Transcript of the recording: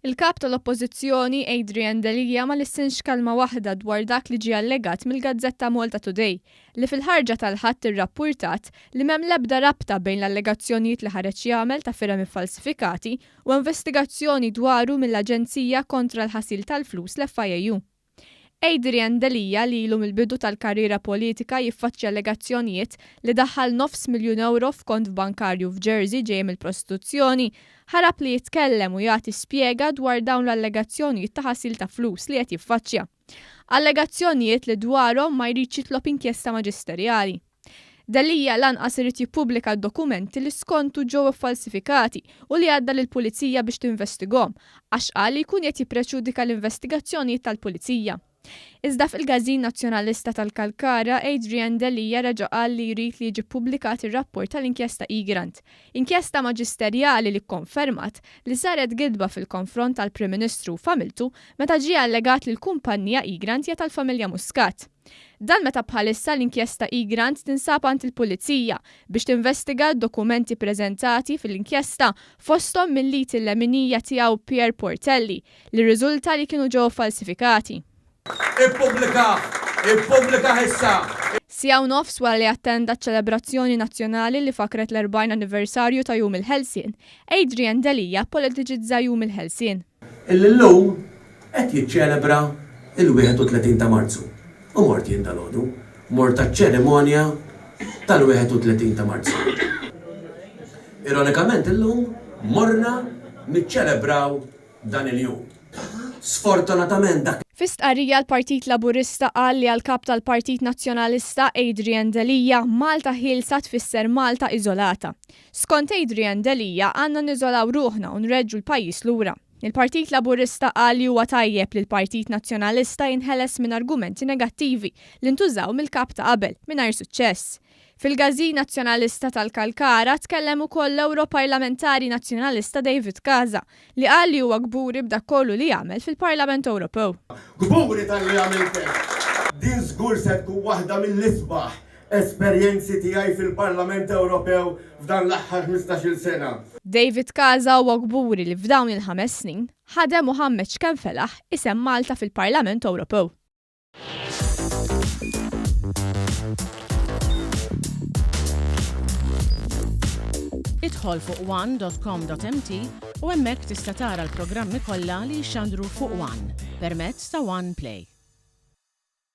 Il-kap tal-Oppożizzjoni Adrian Delia ma lissinx kalma waħda dwar dak li ġie allegat mill-Gazzetta Malta Today li fil-ħarġa tal-ħadd irrappurtat li m'hemm l-ebda rabta bejn l-allegazzjonijiet li ħareġ jagħmel ta' firem iffalsifikati u investigazzjoni dwaru mill-Aġenzija kontra l-ħasil tal-flus l-FIU. Adrian Delia li ilu mill-bidu tal-karriera politika jiffaċċja allegazzjonijiet li daħħal €900,000 f'kont bankarju f'Jersey ġej mill-prostituzzjoni, ħarab li jitkellem u jagħti spjega dwar dawn l-allegazzjonijiet ta' ħasil ta' flus li qed jiffaċċja. Allegazzjonijiet li dwarhom ma jridx jitlob inkjesta maġisterjali. Delia lanqas irid jippubblika d-dokumenti li skontu ġew iffalsifikati u li għadda lill-Pulizija biex tinvestigahom għax qal li jkun qed jippreġudika l-investigazzjonijiet tal-Pulizija. Iżda fil-Gażin Nazzjonalista tal-Kalkara, Adrian Delia reġa' qal li jrid li jiġi ppubblikat ir-rapport tal-inkjesta Egrant, inkjesta maġisterjali li kkonfermat li saret gidba fil-konfront tal-Prim Ministru u familtu meta ġie allegat li l-kumpanija Egrant hija tal-familja Muscat. Dan meta bħalissa l-inkjesta Egrant tinsab għand il-Pulizija biex tinvestiga d-dokumenti preżentati fil-inkjesta fosthom mill-lit il-leminija tiegħu Pier Portelli li rriżulta li kienu ġew falsifikati. Ippubblika issa! Sijaw nofs wara li attenda ċelebrazzjoni nazzjonali li fakret l-40 anniversarju ta' Jum il-Ħelsien, Adrian Delia politiċizza Jum il-Ħelsien. Illum qed jiċċelebra il-31 ta' Marzu. U mort jien dalodu, mort taċ-ċerimonja tal-31 ta' Marzu. Ironikament illum morna niċċelebraw dan il-jum. Sfortunatament dak. Fistqarrija l-Partit Laburista qal li għall-kap tal-Partit Nazzjonalista Adrian Delia Malta ħilsa tfisser Malta iżolata. Skont Adrian Delia għandna niżolaw ruħna u nreġġu l-pajjiż lura. Il-Partit Laburista qal li huwa tajjeb li l-Partit Nazzjonalista jinħeles minn argumenti negattivi li ntużaw mill-kap ta' qabel mingħajr suċċess. Fil-Gażin Nazzjonalista tal-Kalkara tkellem ukoll l-Europarlamentari Nazzjonalista David Casa li qal li huwa gburi b'dak kollu li jagħmel fil-Parlament Ewropew. Gburi tal-li għamiltek! Din żgur se tkun waħda mill-isbaħ esperjenzi tiegħi fil-Parlament Ewropew f'dan l-aħħar 15-il sena. David Casa huwa gburi li f'dawn il-5 snin ħadem u ħammeġ kemm felaħ isem Malta fil-Parlament Ewropew. Idħol fuq one.com.mt u hemmhekk tista' tara l-programmi kollha li jxandru fuq One permezz ta' One Play.